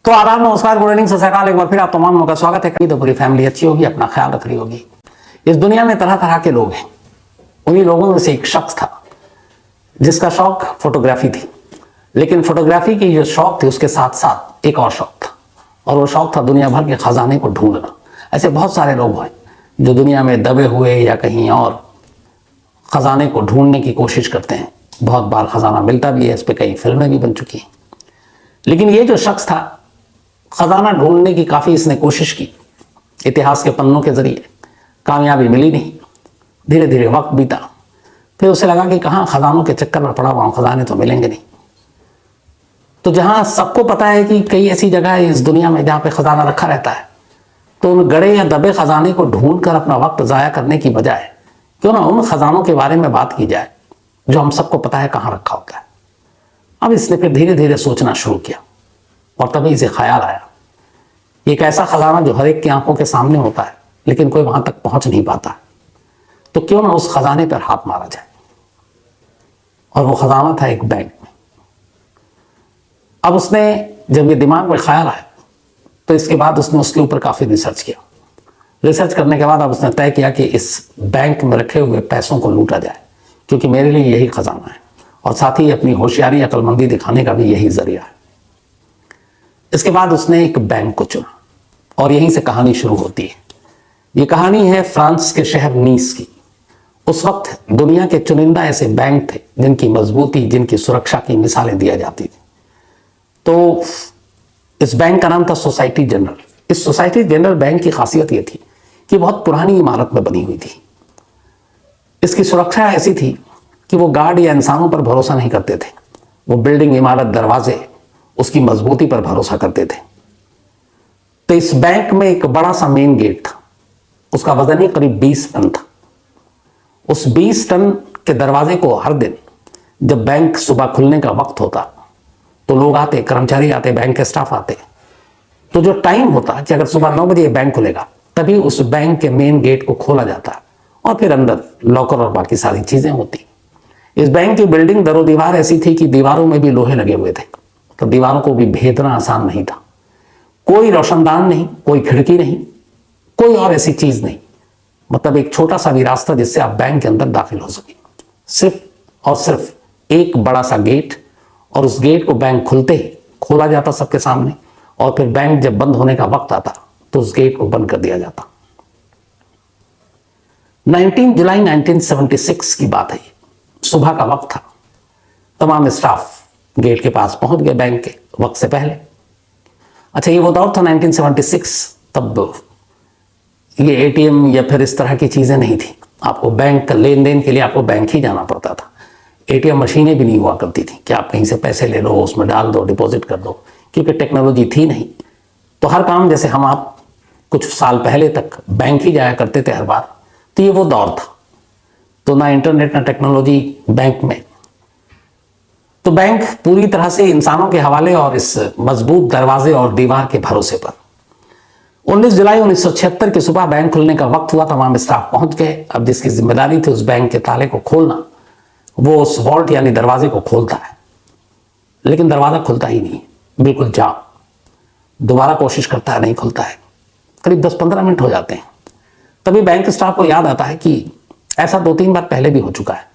तो आदाब, नमस्कार, गुड इवनिंग, सत श्री अकाल। एक बार फिर आप तमाम लोगों का स्वागत है। तो पूरी फैमिली अच्छी होगी, अपना ख्याल रख रही होगी। इस दुनिया में तरह तरह के लोग हैं। उन्हीं लोगों में से एक शख्स था जिसका शौक फोटोग्राफी थी, लेकिन फोटोग्राफी की जो शौक थी उसके साथ साथ एक और शौक था, और वो शौक था दुनिया भर के खजाने को ढूंढना। ऐसे बहुत सारे लोग हैं जो दुनिया में दबे हुए या कहीं और खजाने को ढूंढने की कोशिश करते हैं। बहुत बार खजाना मिलता भी है, इस पर कई फिल्में भी बन चुकी हैं। लेकिन ये जो शख्स था, खजाना ढूंढने की काफ़ी इसने कोशिश की, इतिहास के पन्नों के जरिए कामयाबी मिली नहीं। धीरे धीरे वक्त बीता, फिर उसे लगा कि कहाँ खजानों के चक्कर में पड़ा हुआ हूं, खजाने तो मिलेंगे नहीं। तो जहाँ सबको पता है कि कई ऐसी जगह है इस दुनिया में जहाँ पे खजाना रखा रहता है, तो उन गड़े या दबे खजाने को ढूंढ कर अपना वक्त ज़ाया करने की बजाय क्यों ना उन खजानों के बारे में बात की जाए जो हम सबको पता है कहाँ रखा होता है। अब इसने फिर धीरे धीरे सोचना शुरू किया, और तभी इसे ख्याल आया, एक ऐसा खजाना जो हर एक की आंखों के सामने होता है लेकिन कोई वहां तक पहुंच नहीं पाता, तो क्यों ना उस खजाने पर हाथ मारा जाए। और वो खजाना था एक बैंक में। अब उसने जब ये दिमाग में ख्याल आया तो इसके बाद उसने उसके ऊपर काफी रिसर्च किया। रिसर्च करने के बाद अब उसने तय किया कि इस बैंक में रखे हुए पैसों को लूटा जाए, क्योंकि मेरे लिए यही खजाना है, और साथ ही अपनी होशियारी, अक्लमंदी दिखाने का भी यही जरिया है। इसके बाद उसने एक बैंक को चुना, और यहीं से कहानी शुरू होती है। ये कहानी है फ्रांस के शहर नीस की। उस वक्त दुनिया के चुनिंदा ऐसे बैंक थे जिनकी मजबूती, जिनकी सुरक्षा की मिसालें दिया जाती थी। तो इस बैंक का नाम था सोसाइटी जनरल। इस सोसाइटी जनरल बैंक की खासियत यह थी कि बहुत पुरानी इमारत में बनी हुई थी। इसकी सुरक्षा ऐसी थी कि वो गार्ड या इंसानों पर भरोसा नहीं करते थे, वो बिल्डिंग, इमारत, दरवाजे, उसकी मजबूती पर भरोसा करते थे। तो इस बैंक में एक बड़ा सा मेन गेट था, उसका वजन ही करीब 20 टन था। उस 20 टन के दरवाजे को हर दिन जब बैंक सुबह खुलने का वक्त होता तो लोग आते, कर्मचारी आते, बैंक के स्टाफ आते। तो जो टाइम होता कि अगर सुबह 9 बजे बैंक खुलेगा, तभी उस बैंक के मेन गेट को खोला जाता, और फिर अंदर लॉकर और बाकी सारी चीजें होती। इस बैंक की बिल्डिंग दरो दीवार ऐसी थी कि दीवारों में भी लोहे लगे हुए थे, तो दीवारों को भी भेदना आसान नहीं था। कोई रोशनदान नहीं, कोई खिड़की नहीं, कोई और ऐसी चीज नहीं, मतलब एक छोटा सा भी रास्ता जिससे आप बैंक के अंदर दाखिल हो सके। सिर्फ और सिर्फ एक बड़ा सा गेट, और उस गेट को बैंक खुलते ही खोला जाता सबके सामने, और फिर बैंक जब बंद होने का वक्त आता तो उस गेट को बंद कर दिया जाता। 19 जुलाई 1976 की बात है। सुबह का वक्त था। तमाम स्टाफ गेट के पास पहुंच गए बैंक के वक्त से पहले। अच्छा, ये वो दौर था 1976। तब ये एटीएम या फिर इस तरह की चीजें नहीं थी। आपको बैंक का लेन देन के लिए आपको बैंक ही जाना पड़ता था। एटीएम मशीनें भी नहीं हुआ करती थी कि आप कहीं से पैसे ले लो, उसमें डाल दो, डिपॉजिट कर दो, क्योंकि टेक्नोलॉजी थी नहीं। तो हर काम, जैसे हम आप कुछ साल पहले तक बैंक ही जाया करते थे हर बार, तो ये वो दौर था। तो ना इंटरनेट, ना टेक्नोलॉजी बैंक में। तो बैंक पूरी तरह से इंसानों के हवाले और इस मजबूत दरवाजे और दीवार के भरोसे पर। 19 जुलाई 1976 की सुबह बैंक खुलने का वक्त हुआ। तमाम स्टाफ पहुंच गए। अब जिसकी जिम्मेदारी थी उस बैंक के ताले को खोलना, वो उस वॉल्ट यानी दरवाजे को खोलता है, लेकिन दरवाजा खुलता ही नहीं, बिल्कुल जाम। दोबारा कोशिश करता है, नहीं खुलता है। करीब 10-15 मिनट हो जाते हैं। तभी बैंक स्टाफ को याद आता है कि ऐसा 2-3 बार पहले भी हो चुका है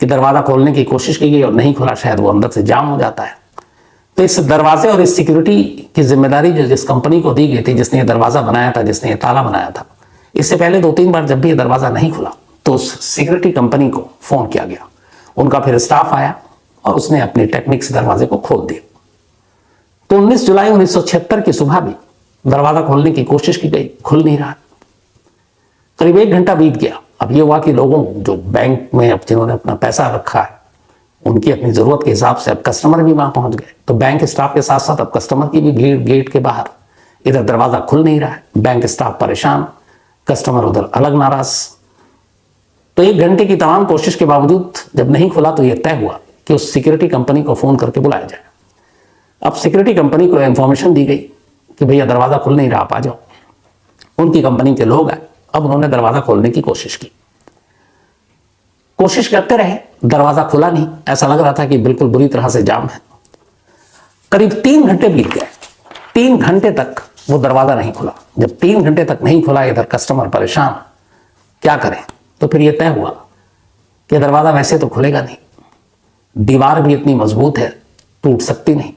कि दरवाजा खोलने की कोशिश की गई और नहीं खुला, शायद वो अंदर से जाम हो जाता है। तो इस दरवाजे और इस सिक्योरिटी की जिम्मेदारी जो जिस कंपनी को दी गई थी, जिसने ये दरवाजा बनाया था, जिसने ये ताला बनाया था, इससे पहले 2-3 बार जब भी ये दरवाजा नहीं खुला तो उस सिक्योरिटी कंपनी को फोन किया गया। उनका फिर स्टाफ आया और उसने अपनी टेक्निक से दरवाजे को खोल दिया। तो 19 जुलाई 1976 की सुबह भी दरवाजा खोलने की कोशिश की गई, खुल नहीं रहा। करीब 1 घंटा बीत गया। अब ये हुआ कि लोगों जो बैंक में अब जिन्होंने अपना पैसा रखा है, उनकी अपनी जरूरत के हिसाब से अब कस्टमर भी वहां पहुंच गए। तो बैंक स्टाफ के साथ साथ अब कस्टमर की भी भीड़ गेट के बाहर। इधर दरवाजा खुल नहीं रहा है, बैंक स्टाफ परेशान, कस्टमर उधर अलग नाराज। तो 1 घंटे की तमाम कोशिश के बावजूद जब नहीं खुला तो यह तय हुआ कि उस सिक्योरिटी कंपनी को फोन करके बुलाया जाए। अब सिक्योरिटी कंपनी को इंफॉर्मेशन दी गई कि भैया दरवाजा खुल नहीं रहा, आप आ जाओ। उनकी कंपनी के लोग आए। अब उन्होंने दरवाजा खोलने की कोशिश की। कोशिश करते रहे, दरवाजा खुला नहीं। ऐसा लग रहा था कि बिल्कुल बुरी तरह से जाम है। करीब 3 घंटे बीत गए। 3 घंटे तक वो दरवाजा नहीं खुला। जब 3 घंटे तक नहीं खुला, इधर कस्टमर परेशान, क्या करें? तो फिर ये तय हुआ कि दरवाजा वैसे तो खुलेगा नहीं, दीवार भी इतनी मजबूत है, टूट सकती नहीं।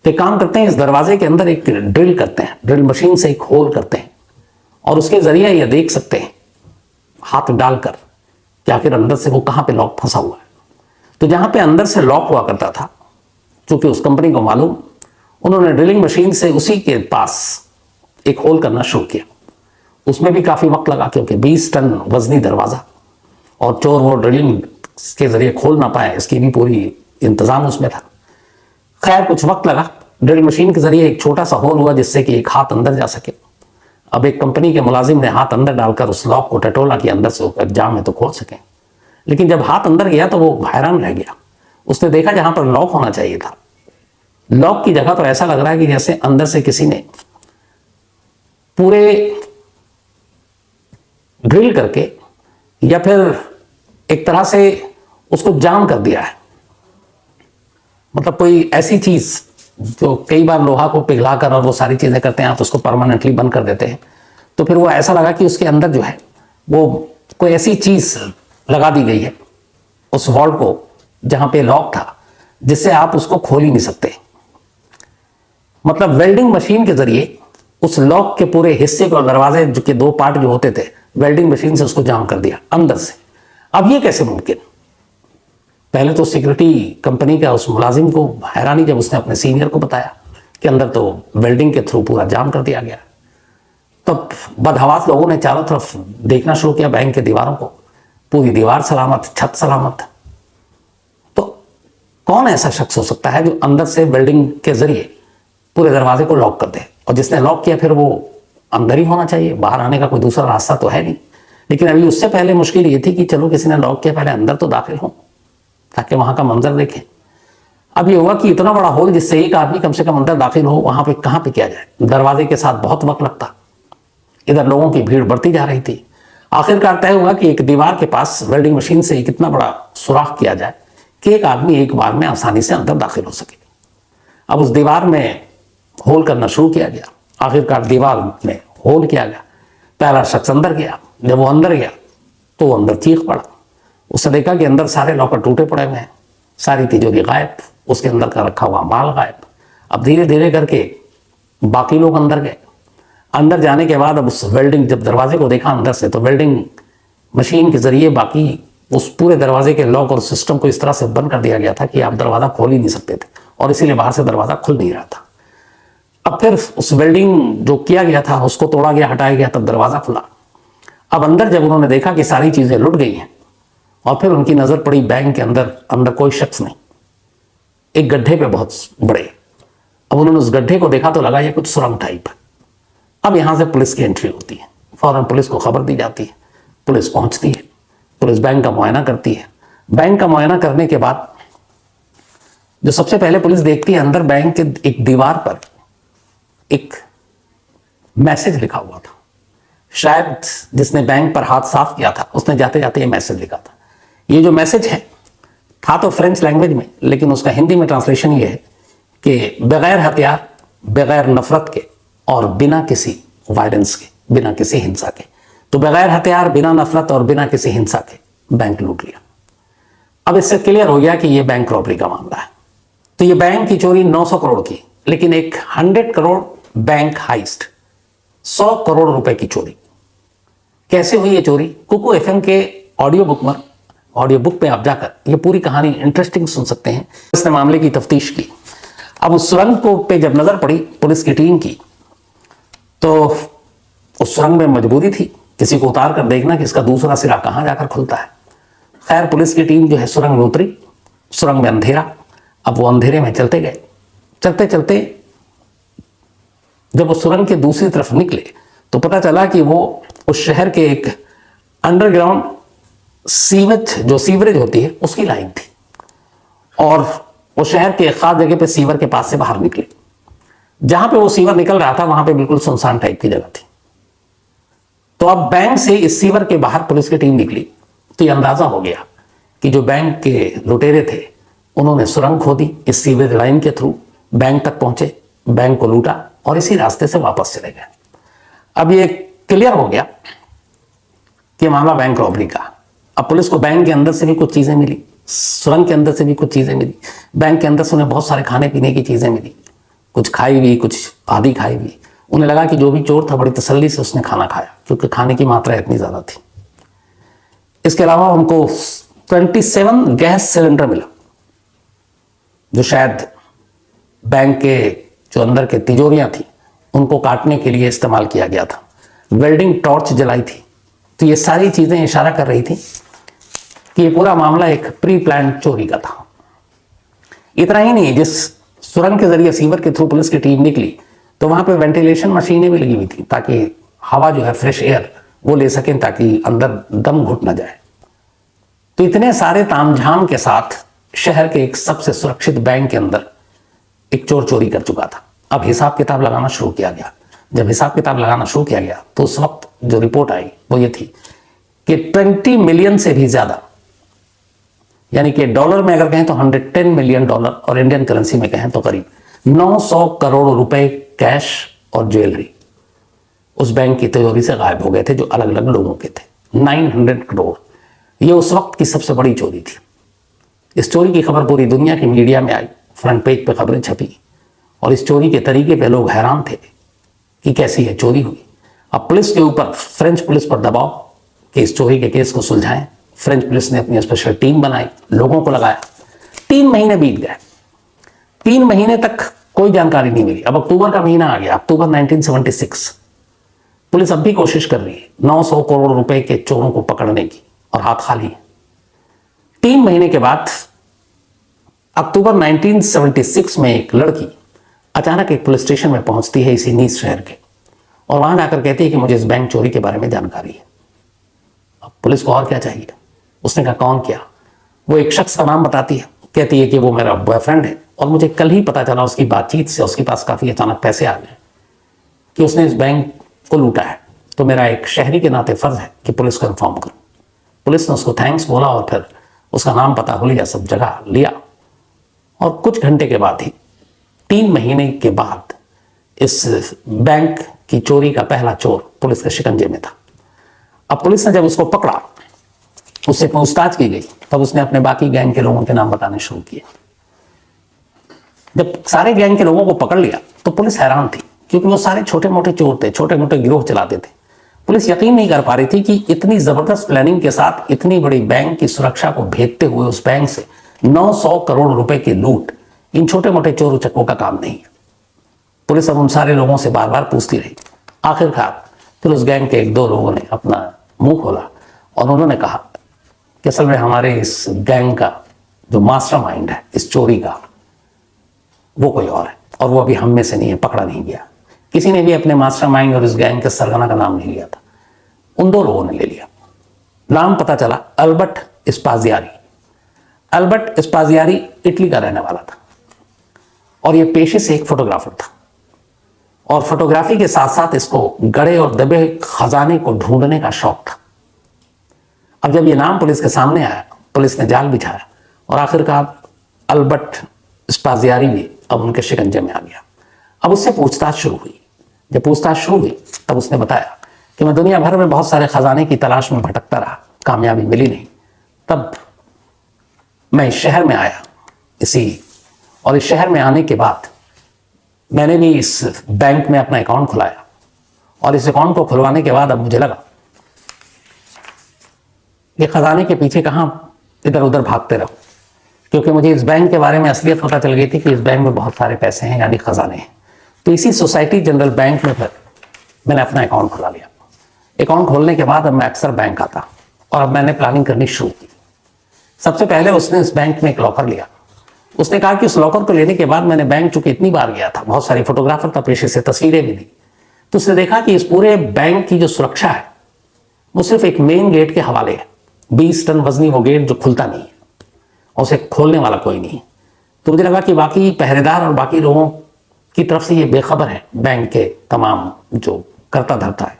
तो काम करते हैं, इस दरवाजे के अंदर एक ड्रिल करते हैं, ड्रिल मशीन से एक होल करते हैं और उसके जरिए ये देख सकते हैं हाथ डालकर कि आखिर अंदर से वो कहां पे लॉक फंसा हुआ है। तो जहां पे अंदर से लॉक हुआ करता था, चूंकि उस कंपनी को मालूम, उन्होंने ड्रिलिंग मशीन से उसी के पास एक होल करना शुरू किया। उसमें भी काफी वक्त लगा, क्योंकि 20 टन वजनी दरवाजा और चोर वो ड्रिलिंग के जरिए खोल ना पाए, इसकी भी पूरी इंतजाम उसमें था। खैर कुछ वक्त लगा, ड्रिल मशीन के जरिए एक छोटा सा होल हुआ जिससे कि एक हाथ अंदर जा सके। अब एक कंपनी के मुलाजिम ने हाथ अंदर डालकर उस लॉक को टटोला कि अंदर से जाम में तो खोल सके। लेकिन जब हाथ अंदर गया तो वो हैरान रह गया। उसने देखा जहां पर लॉक होना चाहिए था, लॉक की जगह तो ऐसा लग रहा है कि जैसे अंदर से किसी ने पूरे ड्रिल करके या फिर एक तरह से उसको जाम कर दिया है। मतलब कोई ऐसी चीज जो कई बार लोहा को पिघलाकर और वो सारी चीजें करते हैं, आप उसको परमानेंटली बंद कर देते हैं, तो फिर वो ऐसा लगा कि उसके अंदर जो है वो कोई ऐसी चीज लगा दी गई है उस वॉल को जहां पे लॉक था, जिससे आप उसको खोल ही नहीं सकते। मतलब वेल्डिंग मशीन के जरिए उस लॉक के पूरे हिस्से को और दरवाजे के 2 पार्ट जो होते थे, वेल्डिंग मशीन से उसको जाम कर दिया अंदर से। अब ये कैसे मुमकिन? पहले तो सिक्योरिटी कंपनी का उस मुलाजिम को हैरानी, जब उसने अपने सीनियर को बताया कि अंदर तो वेल्डिंग के थ्रू पूरा जाम कर दिया गया। तब बदहवास लोगों ने चारों तरफ देखना शुरू किया, बैंक के दीवारों को, पूरी दीवार सलामत, छत सलामत। तो कौन ऐसा शख्स हो सकता है जो अंदर से वेल्डिंग के जरिए पूरे दरवाजे को लॉक कर दे? और जिसने लॉक किया फिर वो अंदर ही होना चाहिए, बाहर आने का कोई दूसरा रास्ता तो है नहीं। लेकिन अभी उससे पहले मुश्किल ये थी कि चलो किसी ने लॉक किया, पहले अंदर तो दाखिल हो ताकि वहां का मंजर देखें। अब ये हुआ कि इतना बड़ा होल जिससे एक आदमी कम से कम अंदर दाखिल हो, वहां पे कहां पे किया जाए? दरवाजे के साथ बहुत वक्त लगता, इधर लोगों की भीड़ बढ़ती जा रही थी। आखिरकार तय हुआ कि एक दीवार के पास वेल्डिंग मशीन से एक इतना बड़ा सुराख किया जाए कि एक आदमी एक बार में आसानी से अंदर दाखिल हो सके। अब उस दीवार में होल करना शुरू किया गया। आखिरकार दीवार में होल किया गया, पहला शख्स अंदर गया। जब वो अंदर गया तो वो अंदर चीख पड़ा। उसने देखा कि अंदर सारे लॉकर टूटे पड़े हुए हैं, सारी तिजोरी गायब, उसके अंदर का रखा हुआ माल गायब। अब धीरे धीरे करके बाकी लोग अंदर गए। अंदर जाने के बाद अब उस वेल्डिंग, जब दरवाजे को देखा अंदर से, तो वेल्डिंग मशीन के जरिए बाकी उस पूरे दरवाजे के लॉक और सिस्टम को इस तरह से बंद कर दिया गया था कि आप दरवाजा खोल ही नहीं सकते थे, और इसीलिए बाहर से दरवाजा खुल नहीं रहा था। अब फिर उस वेल्डिंग जो किया गया था उसको तोड़ा गया, हटाया गया, तब दरवाजा खुला। अब अंदर जब उन्होंने देखा कि सारी चीजें लुट गई हैं, और फिर उनकी नजर पड़ी बैंक के अंदर, अंदर कोई शख्स नहीं, एक गड्ढे पे बहुत बड़े। अब उन्होंने उस गड्ढे को देखा तो लगा ये कुछ सुरंग टाइप। अब यहां से पुलिस की एंट्री होती है, फौरन पुलिस को खबर दी जाती है, पुलिस पहुंचती है, पुलिस बैंक का मुआयना करती है। बैंक का मुआयना करने के बाद जो सबसे पहले पुलिस देखती है, अंदर बैंक के एक दीवार पर एक मैसेज लिखा हुआ था। शायद जिसने बैंक पर हाथ साफ किया था उसने जाते जाते ये मैसेज लिखा था। ये जो मैसेज है था तो फ्रेंच लैंग्वेज में, लेकिन उसका हिंदी में ट्रांसलेशन ये है कि बगैर हथियार, बगैर नफरत के और बिना किसी वायलेंस के, बिना किसी हिंसा के। तो बगैर हथियार, बिना नफरत और बिना किसी हिंसा के बैंक लूट लिया। अब इससे क्लियर हो गया कि यह बैंक रॉबरी का मामला है। तो ये बैंक की चोरी 900 करोड़ की, लेकिन एक 100 करोड़ बैंक हाइस्ट, 100 करोड़ रुपए की चोरी। कैसे हुई ये चोरी? कुकू एफएम के ऑडियो बुक पे आप जाकर ये पूरी कहानी इंटरेस्टिंग सुन सकते हैं। इसने मामले की तफ्तीश की। अब उस सुरंग को पे जब नजर पड़ी पुलिस की टीम की, तो उस सुरंग में मजबूरी थी किसी को उतार कर देखना कि इसका दूसरा सिरा कहां जाकर खुलता है। खैर पुलिस की टीम जो है सुरंग में उतरी। सुरंग में अंधेरा। अब वो अंधेरे में चलते गए। चलते चलते जब वो सुरंग के दूसरी तरफ निकले तो पता चला कि वो उस शहर के एक अंडरग्राउंड सीवरेज होती है उसकी लाइन थी, और वो शहर के एक खास जगह पे सीवर के पास से बाहर निकले। जहां पे वो सीवर निकल रहा था वहां पे बिल्कुल सुनसान टाइप की जगह थी। तो अब बैंक से इस सीवर के बाहर पुलिस की टीम निकली तो ये अंदाजा हो गया कि जो बैंक के लुटेरे थे उन्होंने सुरंग खोदी, इस सीवरेज लाइन के थ्रू बैंक तक पहुंचे, बैंक को लूटा और इसी रास्ते से वापस चले गए। अब ये क्लियर हो गया कि मामला बैंक रॉबरी का। अब पुलिस को बैंक के अंदर से भी कुछ चीजें मिली, सुरंग के अंदर से भी कुछ चीजें मिली, बैंक के अंदर से उन्हें बहुत सारे खाने पीने की चीजें मिली, कुछ खाई हुई, कुछ आधी खाई हुई। उन्हें लगा कि जो भी चोर था बड़ी तसल्ली से उसने खाना खाया, क्योंकि खाने की मात्रा इतनी ज्यादा थी। इसके अलावा उनको 27 गैस सिलेंडर मिला, जो शायद बैंक के जो अंदर के तिजोरियां थी उनको काटने के लिए इस्तेमाल किया गया था। वेल्डिंग टॉर्च जलाई थी। तो ये सारी चीजें इशारा कर रही थी कि ये पूरा मामला एक प्री प्लान चोरी का था। इतना ही नहीं, जिस सुरंग के जरिए सीवर के थ्रू पुलिस की टीम निकली तो वहां पे वेंटिलेशन मशीनें भी लगी हुई थी, ताकि हवा जो है फ्रेश एयर वो ले सकें, ताकि अंदर दम घुट ना जाए। तो इतने सारे तामझाम के साथ शहर के एक सबसे सुरक्षित बैंक के अंदर एक चोर चोरी कर चुका था। अब हिसाब किताब लगाना शुरू किया गया। जब हिसाब किताब लगाना शुरू किया गया तो उस वक्त जो रिपोर्ट आई वो ये थी कि 20 मिलियन से भी ज्यादा, यानी कि डॉलर में अगर कहें तो 110 मिलियन डॉलर और इंडियन करेंसी में कहें तो करीब 900 करोड़ रुपए कैश और ज्वेलरी उस बैंक की तिजोरी से गायब हो गए थे, जो अलग अलग लोगों के थे। 900 करोड़, ये उस वक्त की सबसे बड़ी चोरी थी। इस चोरी की खबर पूरी दुनिया की मीडिया में आई, फ्रंट पेज पे खबरें छपी और इस चोरी के तरीके पे लोग हैरान थे कि कैसी है चोरी हुई। अब पुलिस के ऊपर, फ्रेंच पुलिस पर दबाव कि इस चोरी के केस को सुलझाएं। फ्रेंच पुलिस ने अपनी स्पेशल टीम बनाई, लोगों को लगाया। 3 महीने बीत गए, 3 महीने तक कोई जानकारी नहीं मिली। अब अक्टूबर का महीना आ गया, अक्टूबर 1976। पुलिस अब भी कोशिश कर रही है 900 करोड़ रुपए के चोरों को पकड़ने की, और हाथ खाली है। 3 महीने के बाद अक्टूबर 1976 में एक लड़की अचानक एक पुलिस स्टेशन में पहुंचती है इसी नीस शहर के, और वहां जाकर कहती है कि मुझे इस बैंक चोरी के बारे में जानकारी है। अब पुलिस को और क्या चाहिए? उसने कहा कौन किया? वो एक शख्स का नाम बताती है, कहती है कि वो मेरा बॉयफ्रेंड है, और मुझे कल ही पता चला उसकी बातचीत से, उसके पास काफी अचानक पैसे आ गए कि उसने इस बैंक को लूटा है। तो मेरा एक शहरी के नाते फर्ज है कि पुलिस को इन्फॉर्म करूं। पुलिस ने उसको थैंक्स बोला और फिर उसका नाम पता हो लिया, सब जगह लिया, और कुछ घंटे के बाद ही, 3 महीने के बाद, इस बैंक की चोरी का पहला चोर पुलिस के शिकंजे में था। अब पुलिस ने जब उसको पकड़ा, उससे पूछताछ की गई, तब उसने अपने बाकी गैंग के लोगों के नाम बताने शुरू किए। जब सारे गैंग के लोगों को पकड़ लिया तो पुलिस हैरान थी, क्योंकि वो सारे छोटे मोटे चोर थे, छोटे मोटे गिरोह चलाते थे। पुलिस यकीन नहीं कर पा रही थी कि इतनी जबरदस्त प्लानिंग के साथ इतनी बड़ी बैंक की सुरक्षा को भेदते हुए उस बैंक से 900 करोड़ रुपए की लूट इन छोटे मोटे चोर उचक्कों का काम नहीं है। पुलिस अब उन सारे लोगों से बार बार पूछती रही। आखिरकार फिर उस गैंग के 1-2 लोगों ने अपना मुंह खोला और उन्होंने कहा कि असल में हमारे इस गैंग का जो मास्टरमाइंड है इस चोरी का, वो कोई और है, और वो अभी हम में से नहीं है, पकड़ा नहीं गया। किसी ने भी अपने मास्टरमाइंड और इस गैंग के सरगना का नाम नहीं लिया था। उन 2 लोगों ने ले लिया। नाम पता चला अल्बर्ट स्पाजियारी। अल्बर्ट स्पाजियारी इटली का रहने वाला था, और ये पेशे से एक फोटोग्राफर था, और फोटोग्राफी के साथ साथ इसको गड़े और दबे खजाने को ढूंढने का शौक था। अब जब ये नाम पुलिस के सामने आया, पुलिस ने जाल बिछाया, और आखिरकार अल्बर्ट स्पाजियारी भी अब उनके शिकंजे में आ गया। अब उससे पूछताछ शुरू हुई। जब पूछताछ शुरू हुई तब उसने बताया कि मैं दुनिया भर में बहुत सारे खजाने की तलाश में भटकता रहा, कामयाबी मिली नहीं। तब मैं इस शहर में आया और इस शहर में आने के बाद मैंने भी इस बैंक में अपना अकाउंट खुलाया, और इस अकाउंट को खुलवाने के बाद अब मुझे लगा कि खजाने के पीछे कहां इधर उधर भागते रहो, क्योंकि मुझे इस बैंक के बारे में असलियत पता चल गई थी कि इस बैंक में बहुत सारे पैसे हैं, यानी खजाने हैं। तो इसी सोसाइटी जनरल बैंक में फिर मैंने अपना अकाउंट खुला लिया। अकाउंट खोलने के बाद अब मैं अक्सर बैंक आता, और अब मैंने प्लानिंग करनी शुरू की। सबसे पहले उसने इस बैंक में एक लॉकर लिया। उसने कहा कि उस लॉकर को लेने के बाद मैंने बैंक चूंकि इतनी बार गया था, बहुत सारी फोटोग्राफर का पेशे से तस्वीरें भी ली, तो उसने देखा कि इस पूरे बैंक की जो सुरक्षा है वो सिर्फ एक मेन गेट के हवाले है। 20 टन वजनी वो गेट जो खुलता नहीं है, और उसे खोलने वाला कोई नहीं। तो मुझे लगा कि बाकी पहरेदार और बाकी लोगों की तरफ से ये बेखबर है बैंक के तमाम जो करता धरता है।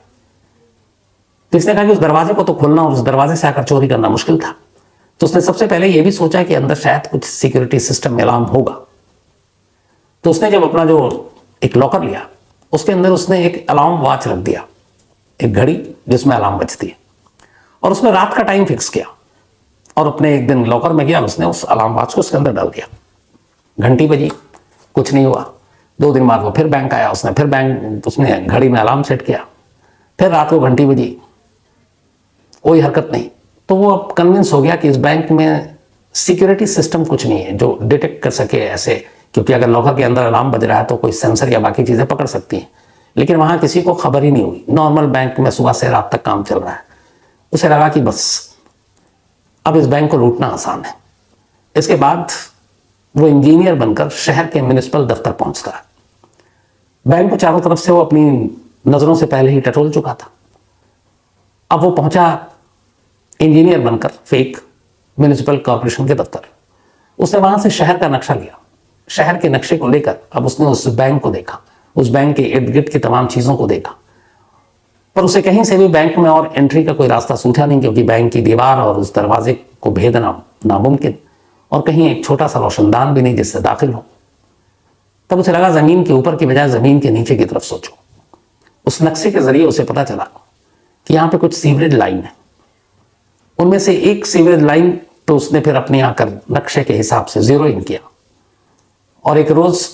तो इसने कहा कि उस दरवाजे को तो खोलना और उस दरवाजे से आकर चोरी करना मुश्किल था। तो उसने सबसे पहले ये भी सोचा कि अंदर शायद कुछ सिक्योरिटी सिस्टम में अलार्म होगा। तो उसने जब अपना जो एक लॉकर लिया, उसके अंदर उसने एक अलार्म वॉच रख दिया, एक घड़ी जिसमें अलार्म बजती है, और उसमें रात का टाइम फिक्स किया और अपने एक दिन लॉकर में गया, उसने उस अलार्म वॉच को उसके अंदर डाल दिया। घंटी बजी, कुछ नहीं हुआ। 2 दिन बाद वो फिर बैंक आया, उसने घड़ी में अलार्म सेट किया, फिर रात को घंटी बजी, कोई हरकत नहीं। तो वो अब कन्विंस हो गया कि इस बैंक में सिक्योरिटी सिस्टम कुछ नहीं है जो डिटेक्ट कर सके ऐसे, क्योंकि अगर लॉकर के अंदर अलार्म बज रहा है तो कोई सेंसर या बाकी चीज़ें पकड़ सकती हैं, लेकिन वहाँ किसी को खबर ही नहीं हुई। नॉर्मल बैंक में सुबह से रात तक काम चल रहा है। उसे लगा कि बस अब इस बैंक को लूटना आसान है। इसके बाद वो इंजीनियर बनकर शहर के म्युनिसिपल दफ्तर पहुंचता है। बैंक को चारों तरफ से वो अपनी नज़रों से पहले ही टटोल चुका था। अब वो पहुंचा इंजीनियर बनकर फेक म्युनिसिपल कॉर्पोरेशन के दफ्तर। उसने वहां से शहर का नक्शा लिया। शहर के नक्शे को लेकर अब उसने उस बैंक को देखा, उस बैंक के इर्द गिर्द की तमाम चीज़ों को देखा, पर उसे कहीं से भी बैंक में और एंट्री का कोई रास्ता सूझा नहीं, क्योंकि बैंक की दीवार और उस दरवाजे को भेदना नामुमकिन, और कहीं एक छोटा सा रोशनदान भी नहीं जिससे दाखिल हो। तब उसे लगा ज़मीन के ऊपर की बजाय ज़मीन के नीचे की तरफ सोचो। उस नक्शे के जरिए उसे पता चला कि यहाँ पे कुछ सीवरेज लाइन है। उनमें से एक सीवरेज लाइन तो उसने फिर अपने आकर नक्शे के हिसाब से जीरो इन किया और एक रोज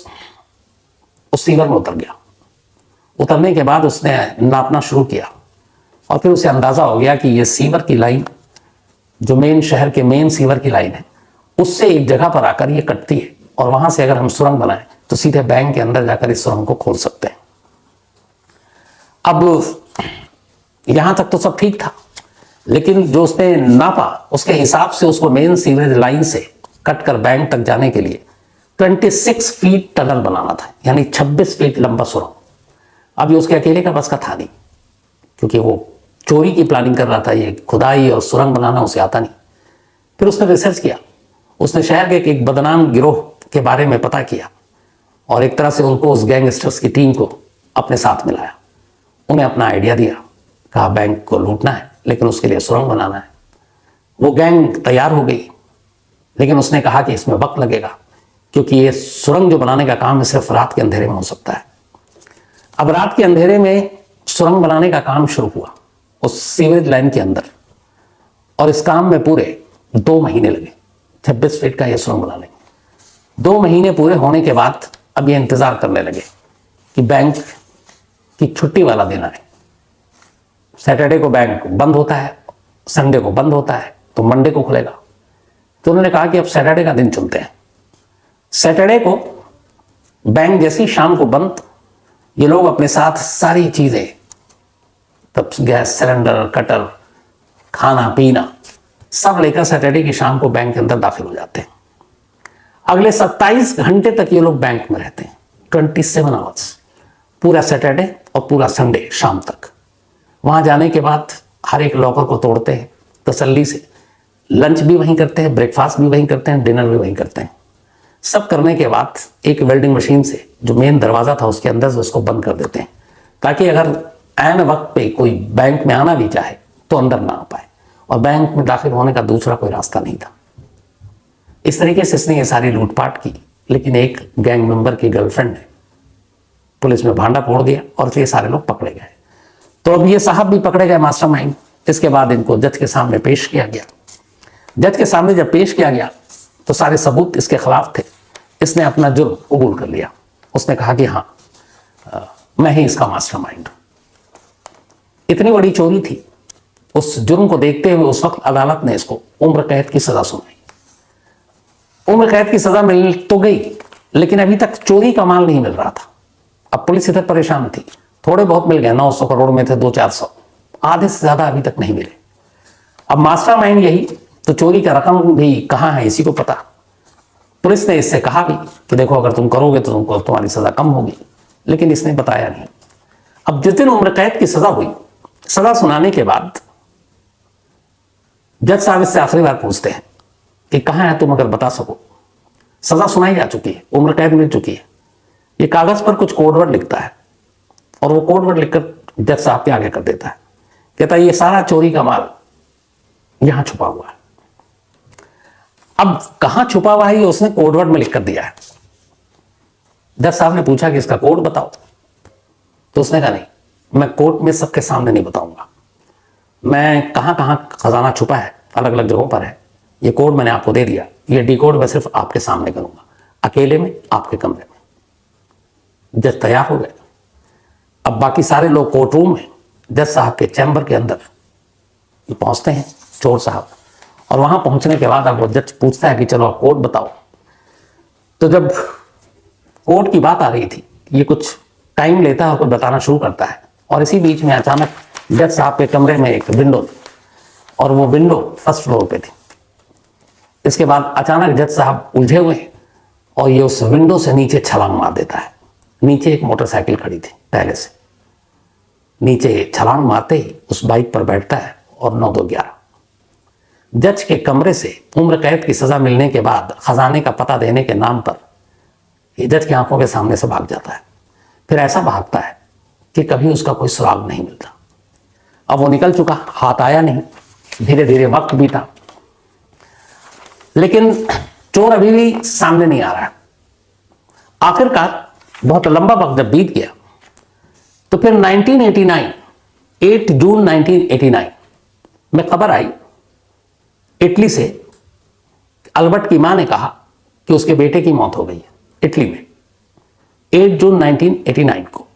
उस सीवर में उतर गया। उतरने के बाद उसने नापना शुरू किया और फिर उसे अंदाजा हो गया कि ये सीवर की लाइन जो मेन शहर के मेन सीवर की लाइन है उससे एक जगह पर आकर ये कटती है, और वहां से अगर हम सुरंग बनाएं तो सीधे बैंक के अंदर जाकर इस सुरंग को खोल सकते हैं। अब यहां तक तो सब ठीक था, लेकिन जो उसने नापा उसके हिसाब से उसको मेन सीवरेज लाइन से कटकर बैंक तक जाने के लिए 26 फीट टनल बनाना था, यानी 26 फीट लंबा सुरंग। अब ये उसके अकेले का बस का था नहीं, क्योंकि वो चोरी की प्लानिंग कर रहा था। ये खुदाई और सुरंग बनाना उसे आता नहीं। फिर उसने रिसर्च किया, उसने शहर के एक बदनाम गिरोह के बारे में पता किया और एक तरह से उनको, उस गैंगस्टर्स की टीम को अपने साथ मिलाया। उन्हें अपना आइडिया दिया, कहा बैंक को लूटना है लेकिन उसके लिए सुरंग बनाना है। वो गैंग तैयार हो गई, लेकिन उसने कहा कि इसमें वक्त लगेगा, क्योंकि ये सुरंग जो बनाने का काम है सिर्फ रात के अंधेरे में हो सकता है। अब रात के अंधेरे में सुरंग बनाने का काम शुरू हुआ उस सीवरेज लाइन के अंदर, और इस काम में पूरे 2 महीने लगे 26 फीट का ये सुरंग बनाने। 2 महीने पूरे होने के बाद अब ये इंतजार करने लगे कि बैंक की छुट्टी वाला दिन आए। सैटरडे को बैंक बंद होता है, संडे को बंद होता है, तो मंडे को खुलेगा। तो उन्होंने कहा कि अब सैटरडे का दिन चुनते हैं। सैटरडे को बैंक जैसी शाम को बंद, ये लोग अपने साथ सारी चीजें, तब गैस सिलेंडर, कटर, खाना पीना सब लेकर सैटरडे की शाम को बैंक के अंदर दाखिल हो जाते हैं। अगले 27 घंटे तक ये लोग बैंक में रहते हैं, 27 आवर्स, पूरा सैटरडे और पूरा संडे शाम तक। वहां जाने के बाद हर एक लॉकर को तोड़ते हैं तसल्ली से, लंच भी वहीं करते हैं, ब्रेकफास्ट भी वहीं करते हैं, डिनर भी वहीं करते हैं। सब करने के बाद एक वेल्डिंग मशीन से जो मेन दरवाजा था उसके अंदर से उसको बंद कर देते हैं, ताकि अगर ऐन वक्त पे कोई बैंक में आना भी चाहे तो अंदर ना आ पाए, और बैंक में दाखिल होने का दूसरा कोई रास्ता नहीं था। इस तरीके से इसने ये सारी लूटपाट की, लेकिन एक गैंग मेंबर की गर्लफ्रेंड ने पुलिस में भांडा फोड़ दिया और ये सारे लोग पकड़े गए। तो अब ये साहब भी पकड़े गए, मास्टरमाइंड। इसके बाद इनको जज के सामने पेश किया गया। जज के सामने जब पेश किया गया तो सारे सबूत इसके खिलाफ थे। इसने अपना जुर्म कबूल कर लिया। उसने कहा कि हाँ, मैं ही इसका मास्टरमाइंड हूं। इतनी बड़ी चोरी थी, उस जुर्म को देखते हुए उस वक्त अदालत ने इसको उम्र कैद की सजा सुनाई। उम्र कैद की सजा मिल तो गई, लेकिन अभी तक चोरी का माल नहीं मिल रहा था। अब पुलिस इधर परेशान थी, थोड़े बहुत मिल गए, 900 करोड़ में थे 200-400, आधे से ज्यादा अभी तक नहीं मिले। अब मास्टरमाइंड यही, तो चोरी का रकम भी कहाँ है इसी को पता। पुलिस ने इससे कहा भी कि देखो अगर तुम करोगे तो तुमको तुम्हारी सजा कम होगी, लेकिन इसने बताया नहीं। अब जिस दिन उम्र कैद की सजा हुई, सजा सुनाने के बाद जज साहब इससे आखिरी बार पूछते हैं कि कहाँ है तुम, अगर बता सको। सजा सुनाई जा चुकी है, उम्र कैद मिल चुकी है। ये कागज पर कुछ कोडवर्ड लिखता है और वो कोडवर्ड लिखकर जज साहब के आगे कर देता है। कहता है ये सारा चोरी का माल यहां छुपा हुआ है। अब कहां छुपा हुआ है ये उसने कोडवर्ड में लिख कर दिया है। जज साहब ने पूछा कि इसका कोड बताओ, तो उसने कहा नहीं, मैं कोर्ट में सबके सामने नहीं बताऊंगा, मैं कहाँ कहाँ खजाना छुपा है अलग अलग जगहों पर है, ये कोड मैंने आपको दे दिया, ये डिकोड मैं सिर्फ आपके सामने करूंगा, अकेले में आपके कमरे में। जज तैयार हो गए। अब बाकी सारे लोग कोर्ट रूम में, जज साहब के चैम्बर के अंदर ये पहुंचते हैं चोर साहब, और वहां पहुंचने के बाद अब वो जज पूछता है कि चलो आप कोड बताओ। तो जब कोर्ट की बात आ रही थी, ये कुछ टाइम लेता है और कुछ बताना शुरू करता है, और इसी बीच में अचानक जज साहब के कमरे में एक विंडो थी, और वो विंडो फर्स्ट फ्लोर पे थी। इसके बाद अचानक जज साहब उलझे हुए हैं और ये उस विंडो से नीचे छलांग मार देता है। नीचे एक मोटरसाइकिल खड़ी थी पहले से, नीचे छलांग मारते ही उस बाइक पर बैठता है और 9-2-11 जज के कमरे से उम्र कैद की सजा मिलने के बाद खजाने का पता देने के नाम पर ये जज की आंखों के सामने से भाग जाता है। फिर ऐसा भागता है कि कभी उसका कोई सुराग नहीं मिलता। अब वो निकल चुका, हाथ आया नहीं, धीरे धीरे वक्त बीता, लेकिन चोर अभी भी सामने नहीं आ रहा। आखिरकार बहुत लंबा वक्त जब बीत गया तो फिर 1989 8 जून 1989 में खबर आई इटली से, अल्बर्ट की मां ने कहा कि उसके बेटे की मौत हो गई है इटली में। 8 जून 1989 को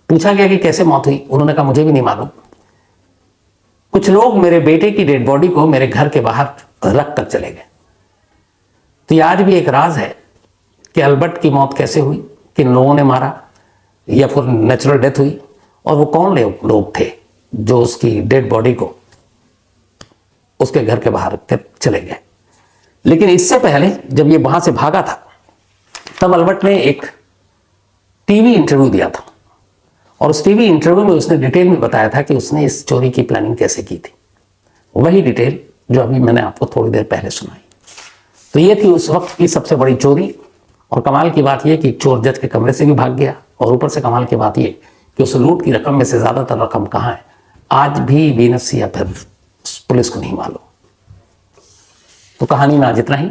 पूछा गया कि कैसे मौत हुई, उन्होंने कहा मुझे भी नहीं मालूम, कुछ लोग मेरे बेटे की डेड बॉडी को मेरे घर के बाहर रख कर चले गए। तो ये आज भी एक राज है कि अल्बर्ट की मौत कैसे हुई, किन लोगों ने मारा, या फिर नेचुरल डेथ हुई, और वो कौन लोग थे जो उसकी डेड बॉडी को उसके घर के बाहर चले गए। लेकिन इससे पहले जब ये वहां से भागा था तब अल्बर्ट ने एक टीवी इंटरव्यू दिया था, और उस टीवी इंटरव्यू में उसने डिटेल में बताया था कि उसने इस चोरी की प्लानिंग कैसे की थी, वही डिटेल जो अभी मैंने आपको थोड़ी देर पहले सुनाई। तो ये थी उस वक्त की सबसे बड़ी चोरी। और कमाल की बात यह कि चोर जज के कमरे से भी भाग गया, और ऊपर से कमाल की बात यह कि उस लूट की रकम में से ज्यादातर रकम कहाँ है आज भी वीनस या फिर पुलिस को नहीं मालूम। तो कहानी में आज इतना ही।